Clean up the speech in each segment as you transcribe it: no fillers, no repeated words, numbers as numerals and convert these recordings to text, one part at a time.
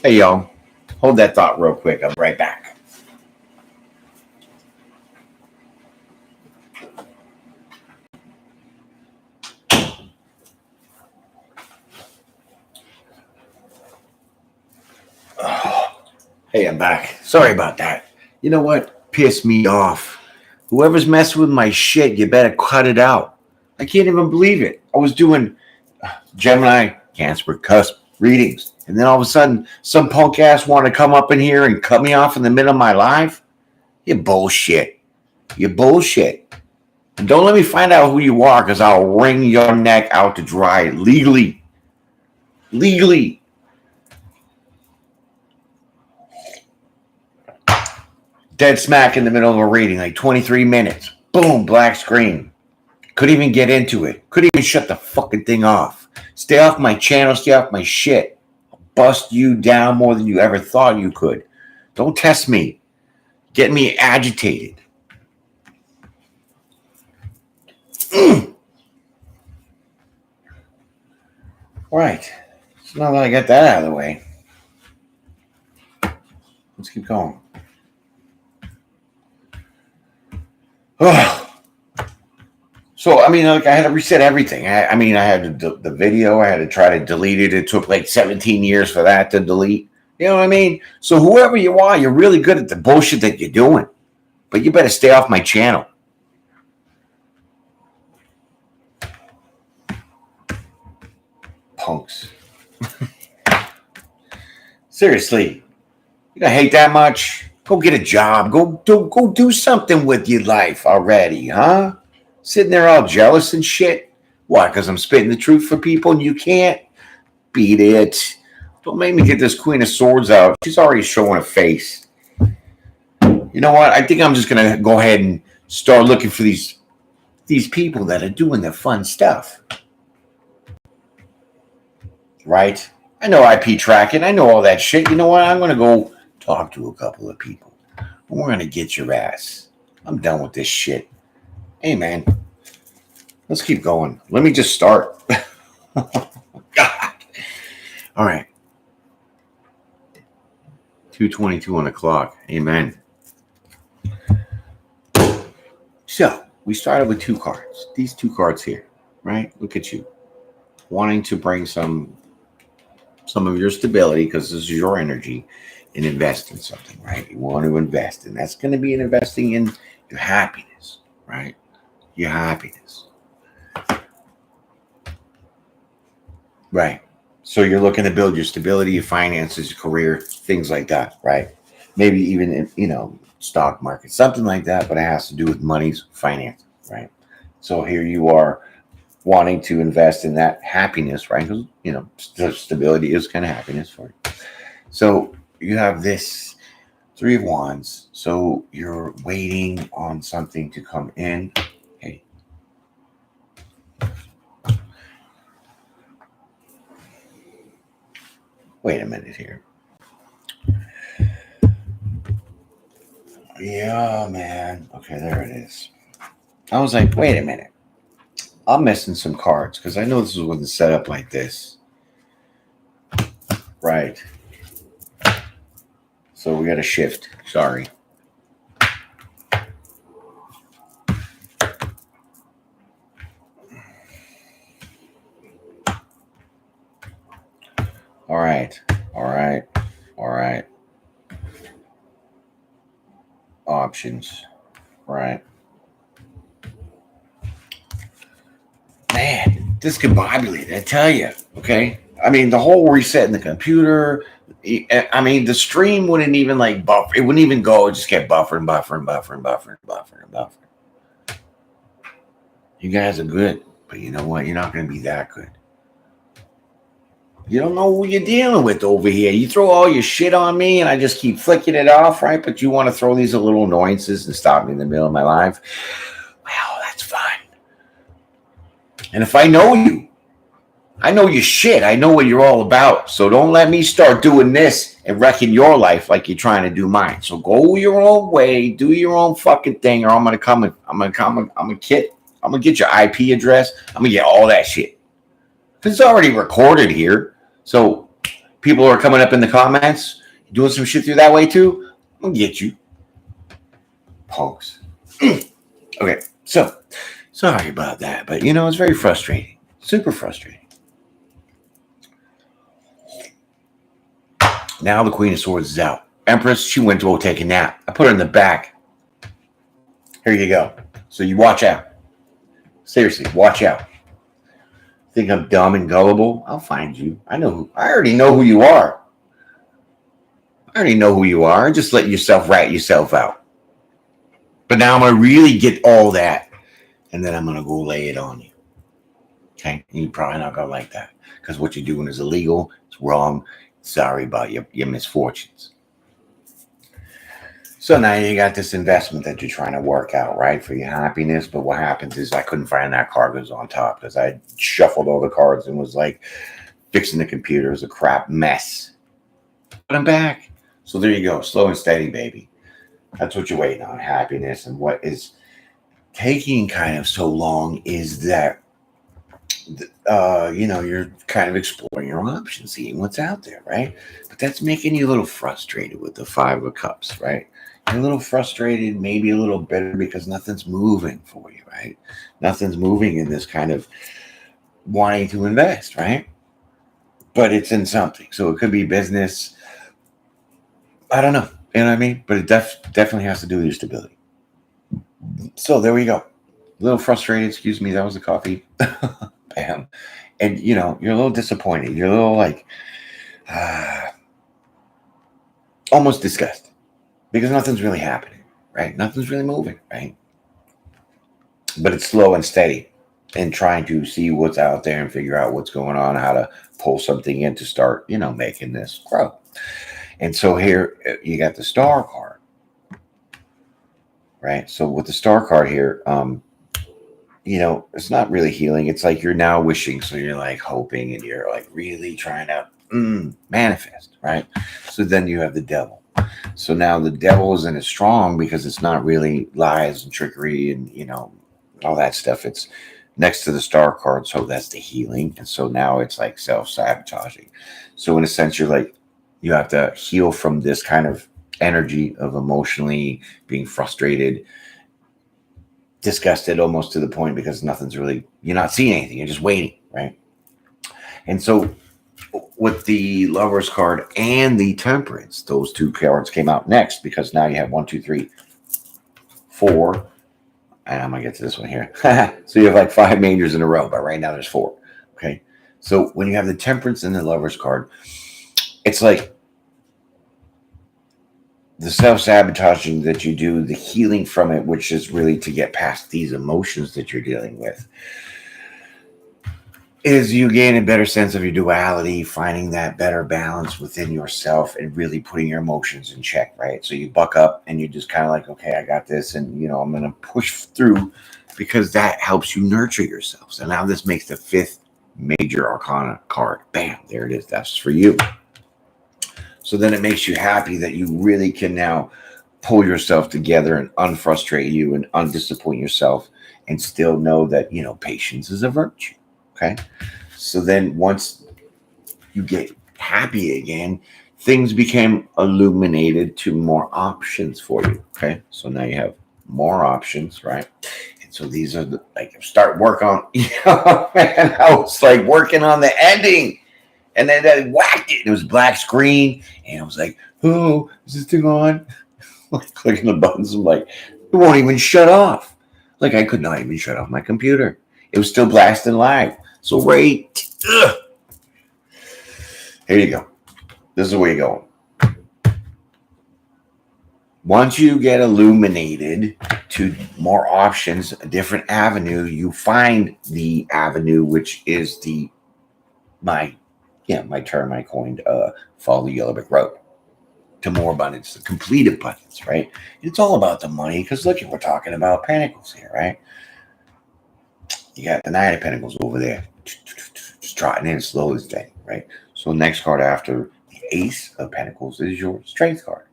Hey, y'all. Hold that thought real quick. I'm right back. Oh, hey, I'm back. Sorry about that. You know what pissed me off? Whoever's messing with my shit, you better cut it out. I can't even believe it. I was doing Gemini, Cancer, Cusp readings. And then all of a sudden, some punk ass want to come up in here and cut me off in the middle of my life. You bullshit. You bullshit. And don't let me find out who you are because I'll wring your neck out to dry legally. Legally. Dead smack in the middle of a reading, like 23 minutes. Boom, black screen. Couldn't even get into it. Couldn't even shut the fucking thing off. Stay off my channel, stay off my shit. I'll bust you down more than you ever thought you could. Don't test me. Get me agitated. Right. So now that I got that out of the way, let's keep going. Oh. So, I mean, like I had to reset everything. I had the video. I had to try to delete it. It took like 17 years for that to delete. You know what I mean? So whoever you are, you're really good at the bullshit that you're doing. But you better stay off my channel. Punks. Seriously. You don't hate that much? Go get a job. Go do something with your life already, huh? Sitting there all jealous and shit. Why? Because I'm spitting the truth for people and you can't? Beat it. Don't make me get this Queen of Swords out. She's already showing a face. You know what? I think I'm just going to go ahead and start looking for these people that are doing the fun stuff. Right? I know IP tracking. I know all that shit. You know what? I'm going to go talk to a couple of people. We're going to get your ass. I'm done with this shit. Hey, man. Let's keep going. Let me just start. God. All right. 2:22 on the clock. Amen. So, we started with two cards. These two cards here, right? Look at you. Wanting to bring some of your stability, because this is your energy, and invest in something, right? You want to invest, and that's going to be investing in your happiness, right? Your happiness. Right. So you're looking to build your stability, your finances, your career, things like that, right? Maybe even in, stock market, something like that, but it has to do with money's finance, right? So here you are wanting to invest in that happiness, right? Because, stability is kind of happiness for you. So you have this Three of Wands. So you're waiting on something to come in. Hey. Wait a minute here. Yeah, man. Okay, there it is. I was like, wait a minute. I'm missing some cards because I know this was the setup like this. Right. So we got to shift. Sorry. All right. Options. Right. Man, discombobulated, I tell you. Okay. I mean, the whole resetting the computer. I mean, the stream wouldn't even buffer. It wouldn't even go. It just kept buffering. You guys are good, but you know what? You're not going to be that good. You don't know who you're dealing with over here. You throw all your shit on me and I just keep flicking it off, right? But you want to throw these little annoyances and stop me in the middle of my life. Well, that's fine. And if I know you, I know your shit. I know what you're all about. So don't let me start doing this and wrecking your life like you're trying to do mine. So go your own way, do your own fucking thing, or I'm gonna get your IP address. I'm gonna get all that shit. It's already recorded here. So people are coming up in the comments, doing some shit through that way too. I'll get you. Punks. Okay, so sorry about that, but it's very frustrating. Super frustrating. Now the Queen of Swords is out. Empress, she went to go take a nap. I put her in the back. Here you go. So you watch out. Seriously, watch out. Think I'm dumb and gullible? I'll find you. I already know who you are. Just let yourself rat yourself out. But now I'm going to really get all that. And then I'm going to go lay it on you. Okay? And you're probably not going to like that. Because what you're doing is illegal. It's wrong. Sorry about your misfortunes. So now you got this investment that you're trying to work out, right, for your happiness. But what happens is I couldn't find that card that was on top because I shuffled all the cards and was like fixing the computer. It was a crap mess. But I'm back. So there you go. Slow and steady, baby. That's what you're waiting on, happiness. And what is taking kind of so long is that, you're kind of exploring your options, seeing what's out there, right? But that's making you a little frustrated with the Five of Cups, right? You're a little frustrated, maybe a little bitter because nothing's moving for you, right? Nothing's moving in this kind of wanting to invest, right? But it's in something. So it could be business. I don't know. You know what I mean? But it definitely has to do with your stability. So there we go. A little frustrated. Excuse me. That was the coffee. Bam. And, you're a little disappointed. You're a little like almost disgusted because nothing's really happening, right? Nothing's really moving, right? But it's slow and steady and trying to see what's out there and figure out what's going on, how to pull something in to start, making this grow. And so here you got the Star card, right? So with the Star card here, it's not really healing. It's like you're now wishing. So you're like hoping and you're like really trying to manifest, right? So then you have the Devil. So now the Devil isn't as strong because it's not really lies and trickery and, all that stuff. It's next to the Star card. So that's the healing. And so now it's like self-sabotaging. So in a sense, you're like, you have to heal from this kind of energy of emotionally being frustrated, disgusted almost to the point because you're not seeing anything. You're just waiting, right? And so with the Lovers card and the Temperance, those two cards came out next because now you have 1, 2, 3, 4. And I'm going to get to this one here. So you have like 5 majors in a row, but right now there's 4. Okay. So when you have the Temperance and the Lovers card, it's like the self-sabotaging that you do, the healing from it, which is really to get past these emotions that you're dealing with, is you gain a better sense of your duality, finding that better balance within yourself and really putting your emotions in check, right? So you buck up and you just kind of like, okay, I got this. And, I'm going to push through because that helps you nurture yourself. So now this makes the 5th major arcana card. Bam, there it is. That's for you. So then it makes you happy that you really can now pull yourself together and unfrustrate you and undisappoint yourself and still know that, patience is a virtue. Okay. So then once you get happy again, things became illuminated to more options for you. Okay. So now you have more options, right? And so these are start work on, man, I was like working on the ending. And then I whacked it. It was black screen. And I was like, oh, is this thing on? Like clicking the buttons. I'm like, it won't even shut off. Like I could not even shut off my computer. It was still blasting live. So right. Here you go. This is where you're going. Once you get illuminated to more options, a different avenue, you find the avenue, which is my term I coined, follow the yellow brick road to more abundance, the complete abundance, right? It's all about the money because look, we're talking about Pentacles here, right? You got the Knight of Pentacles over there, just trotting in slowly, steady, right? So next card after the Ace of Pentacles is your Strength card.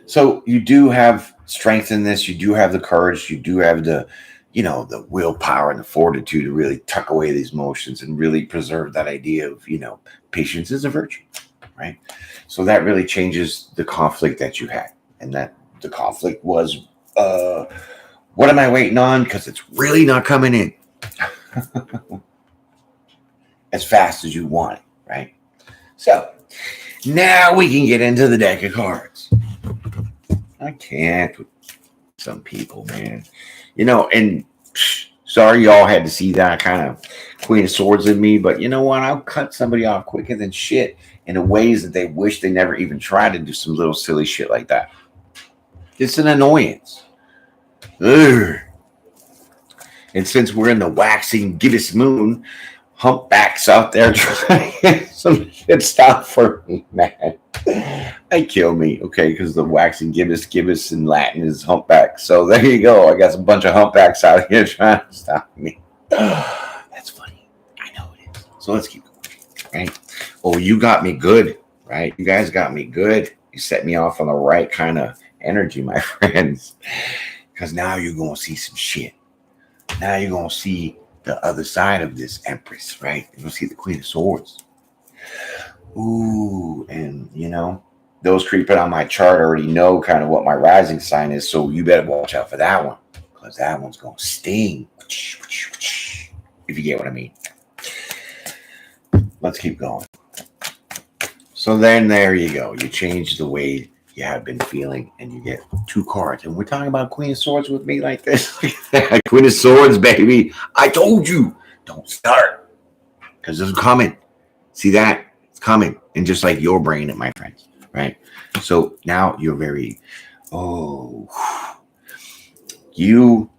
So you do have strength in this. You do have the courage. You do have the the willpower and the fortitude to really tuck away these emotions and really preserve that idea of, patience is a virtue, right? So that really changes the conflict that you had. And that the conflict was, what am I waiting on? Because it's really not coming in as fast as you want it, right? So now we can get into the deck of cards. I can't with some people, man. And sorry y'all had to see that kind of Queen of Swords in me, but you know what? I'll cut somebody off quicker than shit in the ways that they wish they never even tried to do some little silly shit like that. It's an annoyance. Ugh. And since we're in the waxing gibbous moon, humpbacks out there trying to get some shit stuff for me, man. They kill me, okay, because the waxing gibbous in Latin is humpback. So there you go. I got a bunch of humpbacks out here trying to stop me. That's funny. I know it is. So let's keep going, right? Oh, you got me good, right? You guys got me good. You set me off on the right kind of energy, my friends. Because now you're going to see some shit. Now you're going to see the other side of this Empress, right? You're going to see the Queen of Swords. Ooh, and those creeping on my chart already know kind of what my rising sign is, so you better watch out for that one, because that one's going to sting, if you get what I mean. Let's keep going. So then there you go. You change the way you have been feeling, and you get 2 cards. And we're talking about Queen of Swords with me like this. Queen of Swords, baby. I told you, don't start, because it's coming. See that? It's coming. And just like your brain, my friends, right? So now you're very, you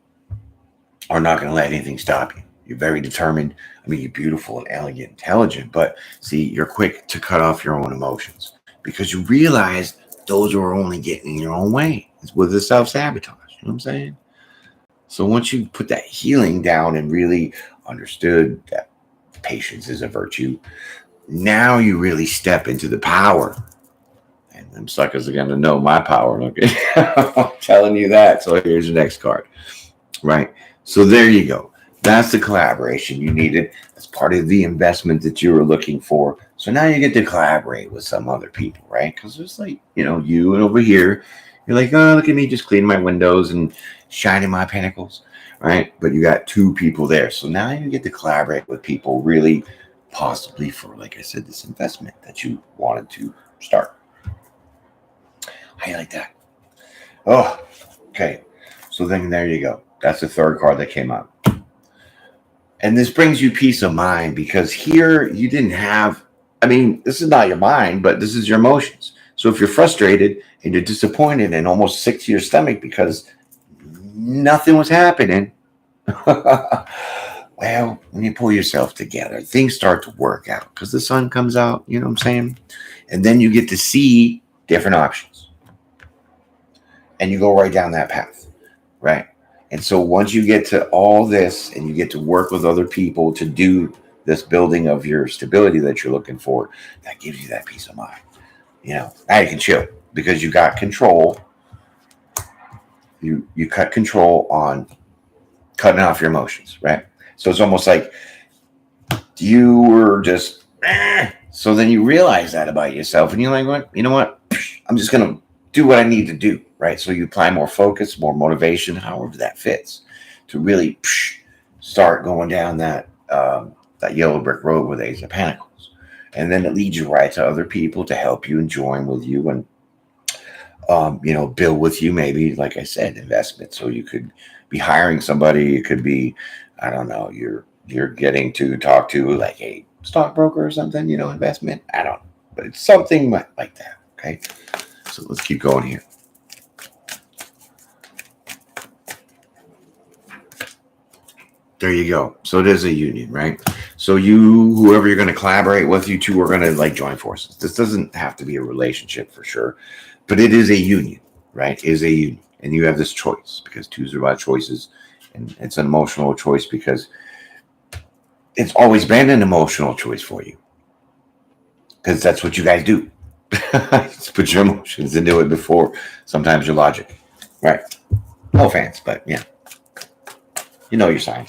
are not going to let anything stop you. You're very determined. I mean, you're beautiful and elegant, intelligent, but see, you're quick to cut off your own emotions because you realize those are only getting in your own way. It's with the self-sabotage. You know what I'm saying? So once you put that healing down and really understood that patience is a virtue, now you really step into the power. And them suckers are going to know my power. Okay? I'm telling you that. So here's your next card. Right? So there you go. That's the collaboration you needed. That's part of the investment that you were looking for. So now you get to collaborate with some other people, right? Because it's like, you and over here, you're like, oh, look at me just cleaning my windows and shining my pinnacles, right? But you got 2 people there. So now you get to collaborate with people really possibly for, like I said, this investment that you wanted to start. How you like that? Oh, okay. So then there you go. That's the 3rd card that came up. And this brings you peace of mind because here you didn't have, this is not your mind, but this is your emotions. So if you're frustrated and you're disappointed and almost sick to your stomach because nothing was happening, well, when you pull yourself together, things start to work out because the sun comes out, you know what I'm saying? And then you get to see different options. And you go right down that path, right? And so once you get to all this and you get to work with other people to do this building of your stability that you're looking for, that gives you that peace of mind. Now you can chill because you got control. You cut control on cutting off your emotions, right? So it's almost like you were just, so then you realize that about yourself and you're like, what? You know what? I'm just going to do what I need to do, right? So you apply more focus, more motivation, however that fits, to really start going down that yellow brick road with Ace of Pentacles. And then it leads you right to other people to help you and join with you and, build with you, maybe, like I said, investment. So you could be hiring somebody. It could be, I don't know, you're getting to talk to like a stockbroker or something, investment. I don't know, but it's something like that. Okay. So let's keep going here. There you go. So it is a union, right? So whoever you're going to collaborate with, you 2 are going to join forces. This doesn't have to be a relationship for sure, but it is a union, right? It is a union. And you have this choice because 2s are about choices. And it's an emotional choice because it's always been an emotional choice for you. Because that's what you guys do. Just put your emotions into it before sometimes your logic. Right. No offense, but yeah. You know your sign.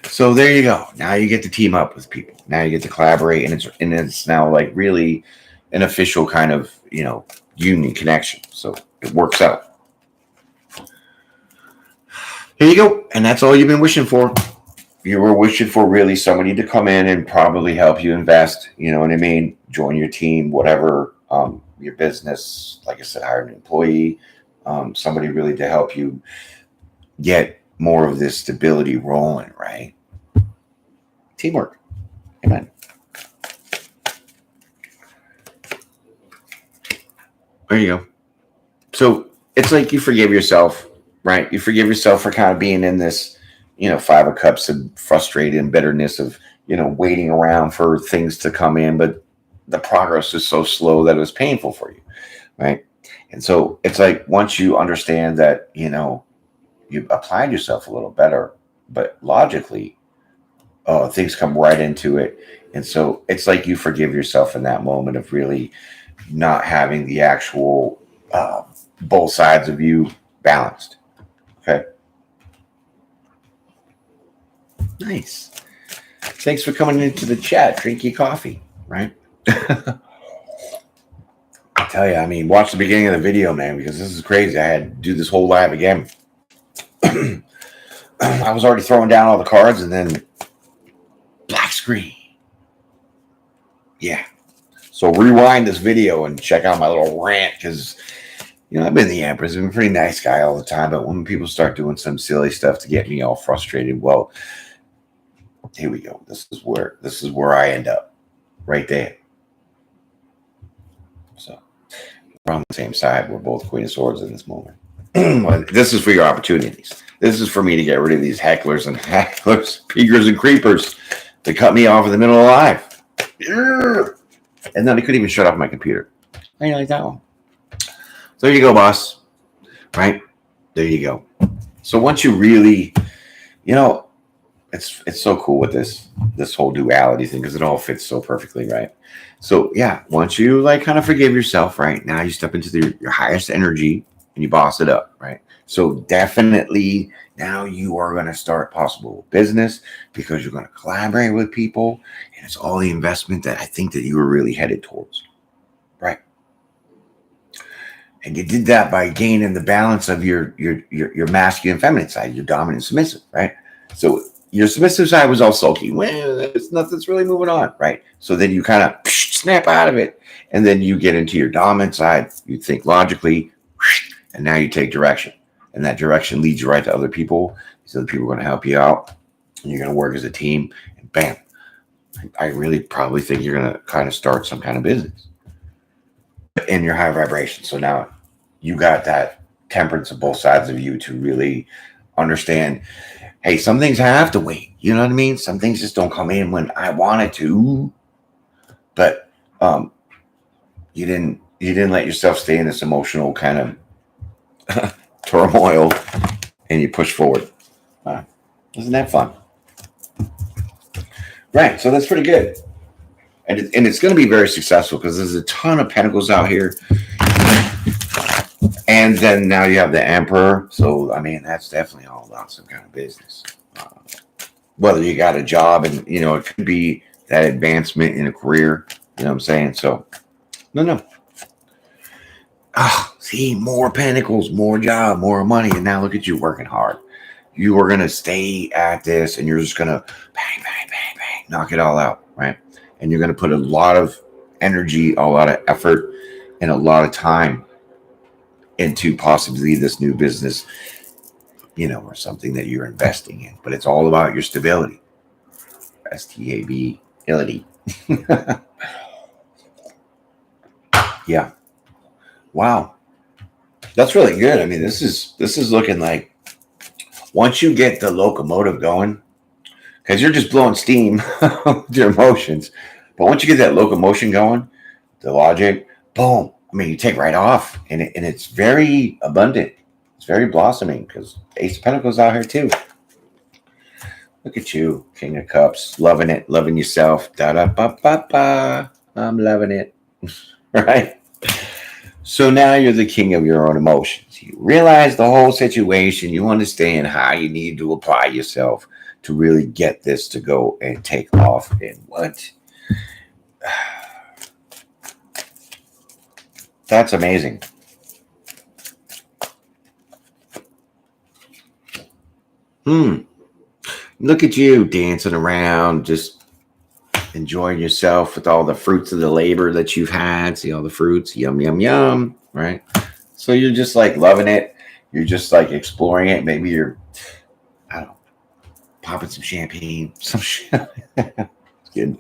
So there you go. Now you get to team up with people. Now you get to collaborate, and it's now like really an official kind of union connection. So it works out. Here you go, and that's all you've been wishing for. You were wishing for really somebody to come in and probably help you invest. You know what I mean? Join your team, whatever your business. Like I said, hire an employee, somebody really to help you get more of this stability rolling, right? Teamwork. Amen. There you go. So it's like you forgive yourself, right? You forgive yourself for kind of being in this, Five of Cups of frustrated and bitterness of, waiting around for things to come in, but the progress is so slow that it was painful for you, right? And so it's like once you understand that, you applied yourself a little better, but logically, things come right into it. And so it's like you forgive yourself in that moment of really not having the actual both sides of you balanced. Okay. Nice. Thanks for coming into the chat. Drink your coffee, right? I tell you, I mean, watch the beginning of the video, man, because this is crazy. I had to do this whole live again. I was already throwing down all the cards and then black screen. Yeah. So rewind this video and check out my little rant because, I've been the Empress. I've been a pretty nice guy all the time. But when people start doing some silly stuff to get me all frustrated, well, here we go. This is where I end up right there. So we're on the same side. We're both Queen of Swords in this moment. This is for your opportunities. This is for me to get rid of these hecklers, peekers, and creepers to cut me off in the middle of life. And then I couldn't even shut off my computer. How you like that one? So there you go, boss. Right? There you go. So once you really, it's so cool with this whole duality thing because it all fits so perfectly, right? So yeah, once you kind of forgive yourself, right? Now you step into your highest energy and you boss it up, right? So definitely now you are going to start possible business because you're going to collaborate with people and it's all the investment that I think that you were really headed towards, right? And you did that by gaining the balance of your masculine, feminine side, your dominant, submissive, right? So your submissive side was all sulky. Well, nothing's really moving on, right? So then you kind of snap out of it, and then you get into your dominant side. You think logically, and now you take direction, and that direction leads you right to other people. So the people are going to help you out, and you're going to work as a team. And bam, I really probably think you're going to kind of start some kind of business in your high vibration. So now you got that temperance of both sides of you to really understand. Hey, some things I have to wait. You know what I mean? Some things just don't come in when I wanted to. But you didn't let yourself stay in this emotional kind of turmoil, and you push forward. Isn't that fun? Right. So that's pretty good, and it's going to be very successful because there's a ton of pentacles out here. And then now you have the Emperor. So, I mean, that's definitely all about some kind of business. Whether you got a job and, it could be that advancement in a career. You know what I'm saying? So, no. See, more pentacles, more job, more money. And now look at you working hard. You are going to stay at this and you're just going to bang, bang, bang, bang, knock it all out, right? And you're going to put a lot of energy, a lot of effort, and a lot of time into possibly this new business, or something that you're investing in. But it's all about your stability. stability. Yeah. Wow. That's really good. I mean, this is looking like once you get the locomotive going, because you're just blowing steam with your emotions. But once you get that locomotion going, the logic, boom. I mean, you take right off, and it's very abundant. It's very blossoming because Ace of Pentacles out here too. Look at you, King of Cups, loving it, loving yourself. Da-da-ba-ba-ba. I'm loving it, right? So now you're the king of your own emotions. So you realize the whole situation. You understand how you need to apply yourself to really get this to go and take off. And what? That's amazing. Look at you dancing around, just enjoying yourself with all the fruits of the labor that you've had. See all the fruits, yum, yum, yum, right? So you're just like loving it. You're just like exploring it. Maybe you're, I don't know, popping some champagne, some shit. Kidding.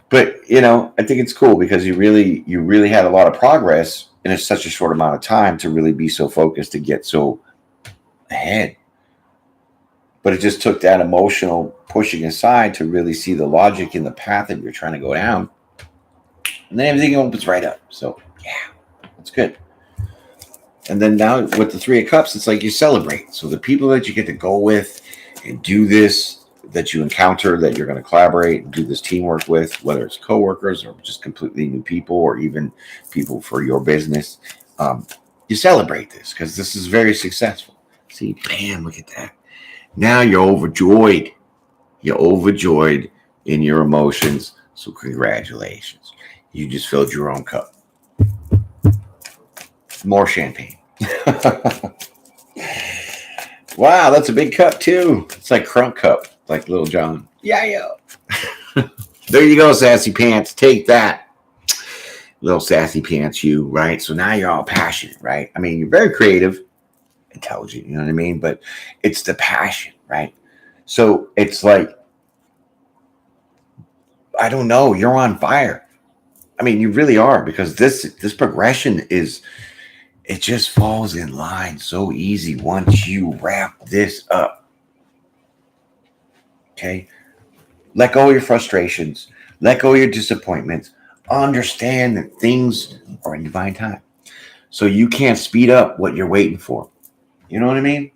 But I think it's cool because you really had a lot of progress in such a short amount of time to really be so focused to get so ahead. But it just took that emotional pushing aside to really see the logic in the path that you're trying to go down. And then everything opens right up. So, yeah, that's good. And then now with the Three of Cups, it's like you celebrate. So the people that you get to go with and do this, that you encounter, that you're going to collaborate and do this teamwork with, whether it's coworkers or just completely new people or even people for your business, you celebrate this because this is very successful. See, bam, look at that. Now you're overjoyed. You're overjoyed in your emotions. So congratulations. You just filled your own cup. More champagne. Wow, that's a big cup too. It's like Crunk Cup, like Little John. Yeah. There you go, sassy pants. Take that. Little sassy pants, you, right? So now you're all passionate, right? I mean, you're very creative, intelligent, you know what I mean? But it's the passion, right? So it's like, I don't know, you're on fire. I mean, you really are, because this progression is, it just falls in line so easy once you wrap this up. Okay? Let go of your frustrations. Let go of your disappointments. Understand that things are in divine time. So you can't speed up what you're waiting for. You know what I mean?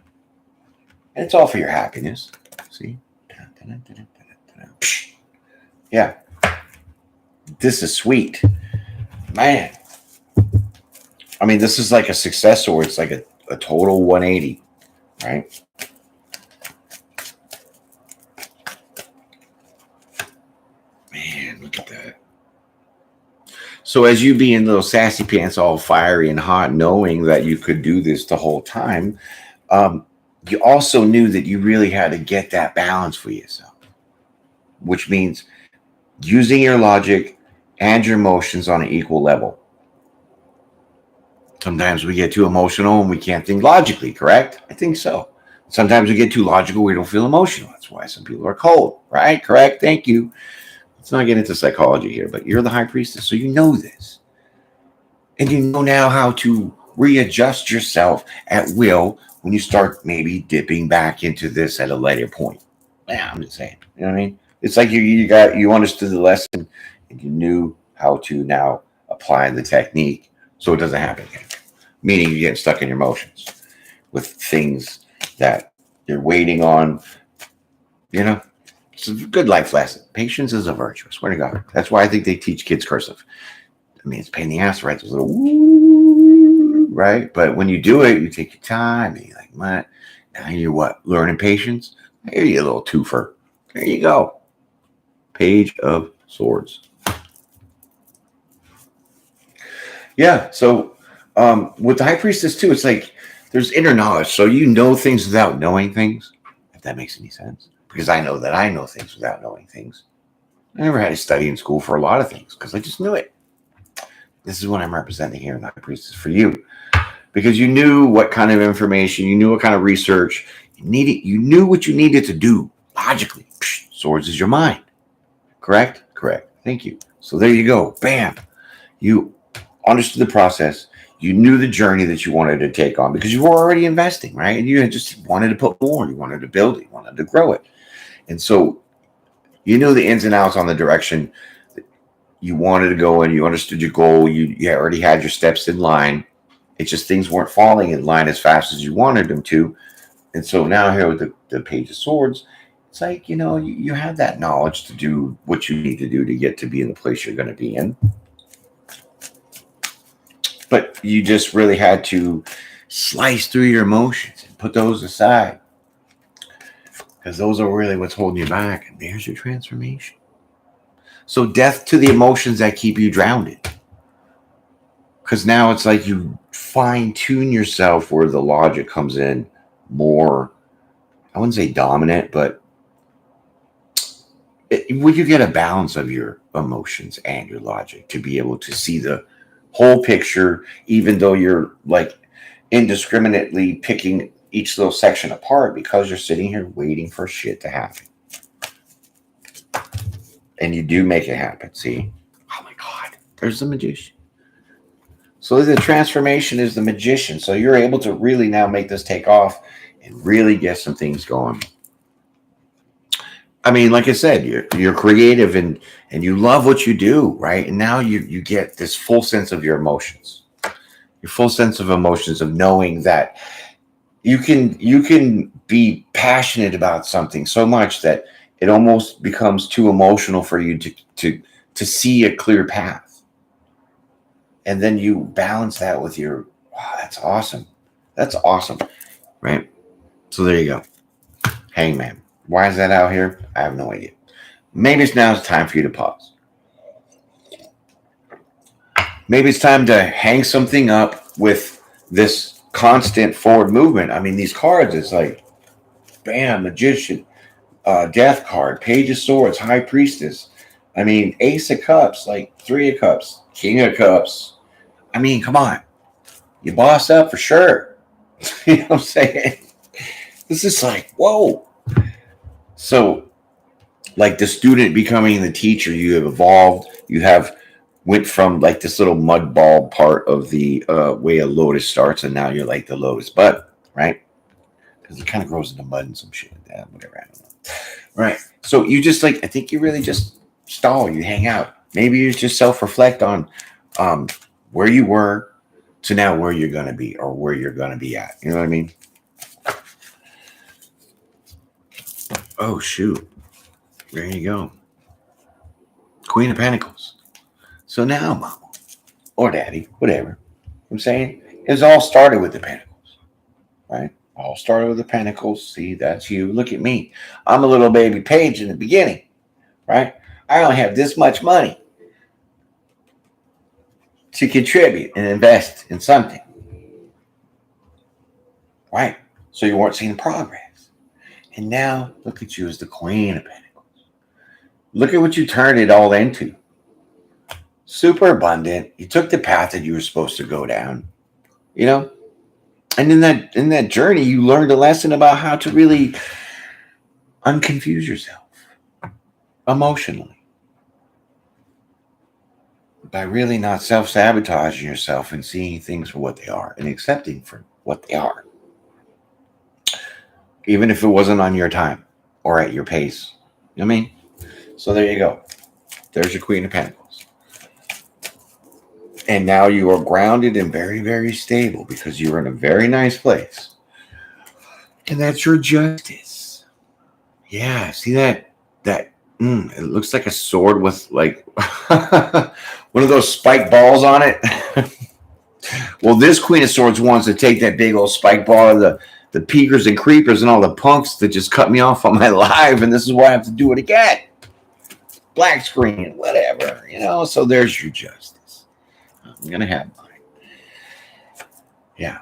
And it's all for your happiness. See? Yeah. This is sweet. Man. I mean, this is like a success story. It's like a total 180, right? Man, look at that. So as you being little sassy pants, all fiery and hot, knowing that you could do this the whole time, you also knew that you really had to get that balance for yourself, which means using your logic and your emotions on an equal level. Sometimes we get too emotional and we can't think logically, correct? I think so. Sometimes we get too logical, we don't feel emotional. That's why some people are cold, right? Correct? Thank you. Let's not get into psychology here, but you're the high priestess, so you know this. And you know now how to readjust yourself at will when you start maybe dipping back into this at a later point. Yeah, I'm just saying. You know what I mean? It's like you understood the lesson and you knew how to now apply the technique so it doesn't happen again. Meaning you get stuck in your emotions with things that you're waiting on. It's a good life lesson. Patience is a virtue. I swear to God. That's why I think they teach kids cursive. I mean, it's a pain in the ass, right? Those little woo, right? But when you do it, you take your time and you're like, what? Now you're what? Learning patience? Here you little twofer. There you go. Page of Swords. Yeah, so with the High Priestess too, it's like there's inner knowledge. So you know things without knowing things, if that makes any sense. Because I know that I know things without knowing things. I never had to study in school for a lot of things because I just knew it. This is what I'm representing here in the High Priestess for you. Because you knew what kind of information, you knew what kind of research you needed. You knew what you needed to do logically. Swords is your mind. Correct? Correct. Thank you. So there you go. Bam. You understood the process. You knew the journey that you wanted to take on because you were already investing, right? And you just wanted to put more. You wanted to build it. You wanted to grow it. And so you knew the ins and outs on the direction that you wanted to go in. You understood your goal. You already had your steps in line. It's just things weren't falling in line as fast as you wanted them to. And so now here with the Page of Swords, it's like, you have that knowledge to do what you need to do to get to be in the place you're going to be in. But you just really had to slice through your emotions and put those aside, because those are really what's holding you back. And there's your transformation. So death to the emotions that keep you drowned. Because now it's like you fine tune yourself where the logic comes in more, I wouldn't say dominant, but when you get a balance of your emotions and your logic to be able to see the whole picture, even though you're like indiscriminately picking each little section apart because you're sitting here waiting for shit to happen. And you do make it happen. See? Oh my God. There's the magician. So the transformation is the magician. So you're able to really now make this take off and really get some things going. I mean, like I said, you're creative and you love what you do, right? And now you get this full sense of your emotions. Your full sense of emotions of knowing that you can be passionate about something so much that it almost becomes too emotional for you to see a clear path. And then you balance that with your, wow, that's awesome. That's awesome. Right? So there you go. Hangman. Why is that out here? I have no idea. Maybe it's now it's time for you to pause. Maybe it's time to hang something up with this constant forward movement. I mean, these cards, it's like, bam, magician, death card, page of swords, high priestess. I mean, ace of cups, like 3 of cups, king of cups. I mean, come on. You boss up for sure. You know what I'm saying? This is like, whoa. So, like the student becoming the teacher, you have evolved. You have went from like this little mud ball part of the way a lotus starts, and now you're like the lotus bud, right? Because it kind of grows into mud and some shit like that, whatever. I don't know. Right. So you just like, I think you really just stall. You hang out. Maybe you just self-reflect on where you were to now where you're gonna be or where you're gonna be at. You know what I mean? Oh shoot. There you go. Queen of Pentacles. So now, mama, or daddy, whatever. I'm saying it's all started with the Pentacles, right? All started with the Pentacles. See, that's you. Look at me. I'm a little baby page in the beginning, right? I only have this much money to contribute and invest in something, right? So you weren't seeing progress. And now look at you as the Queen of Pentacles. Look at what you turned it all into. Super abundant. You took the path that you were supposed to go down, you know? And in that journey, you learned a lesson about how to really unconfuse yourself emotionally by really not self-sabotaging yourself and seeing things for what they are and accepting for what they are. Even if it wasn't on your time or at your pace. You know what I mean? So there you go. There's your Queen of Pentacles. And now you are grounded and very, very stable because you're in a very nice place. And that's your justice. Yeah, see that? It looks like a sword with like one of those spike balls on it. Well, this Queen of Swords wants to take that big old spike ball of the peekers and creepers and all the punks that just cut me off on my live, and this is why I have to do it again. Black screen, whatever, you know. So there's your justice. I'm gonna have mine. Yeah.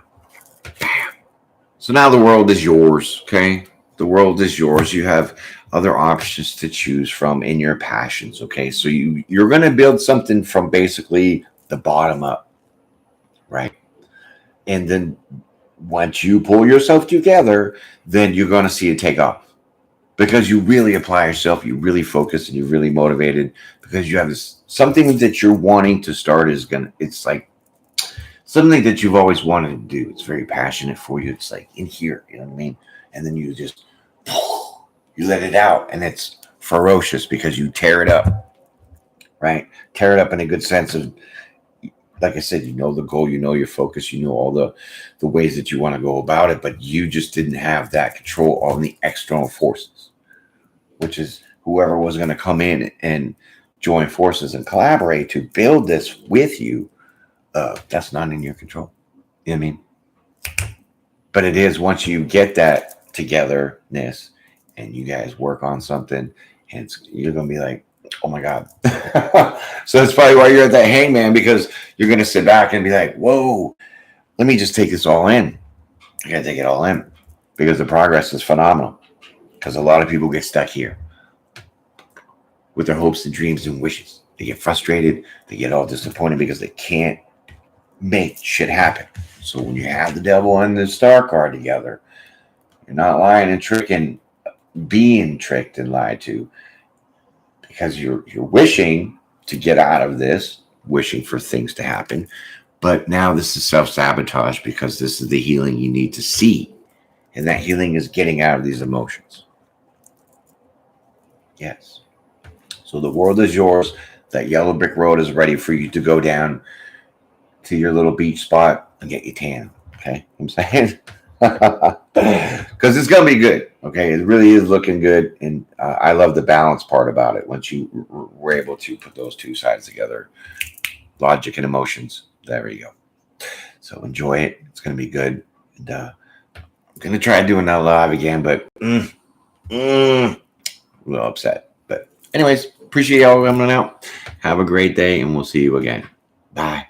So now the world is yours, okay? The world is yours. You have other options to choose from in your passions, okay? So you're gonna build something from basically the bottom up, right? And then once you pull yourself together, then you're gonna see it take off. Because you really apply yourself, you really focus, and you're really motivated because you have this something that you're wanting to start it's like something that you've always wanted to do. It's very passionate for you. It's like in here, you know what I mean? And then you just, you let it out and it's ferocious because you tear it up, right? Tear it up in a good sense of, like I said, you know the goal, you know your focus, you know all the ways that you want to go about it, but you just didn't have that control on the external forces, which is whoever was going to come in and join forces and collaborate to build this with you. That's not in your control. You know what I mean? But it is once you get that togetherness and you guys work on something, and you're going to be like, oh my God. So that's probably why you're at that hangman, because you're going to sit back and be like, whoa, let me just take this all in. I got to take it all in because the progress is phenomenal. Because a lot of people get stuck here with their hopes and dreams and wishes. They get frustrated. They get all disappointed because they can't make shit happen. So when you have the devil and the star card together, you're not lying and tricking, being tricked and lied to, because you're wishing to get out of this, wishing for things to happen. But now this is self-sabotage because this is the healing you need to see. And that healing is getting out of these emotions. Yes. So the world is yours. That yellow brick road is ready for you to go down to your little beach spot and get your tan. Okay. I'm saying? Because it's going to be good. Okay. It really is looking good. And I love the balance part about it. Once you were able to put those two sides together, logic and emotions. There you go. So enjoy it. It's going to be good. And I'm going to try doing that live again, but a little upset. But anyways, appreciate y'all coming out. Have a great day, and we'll see you again. Bye.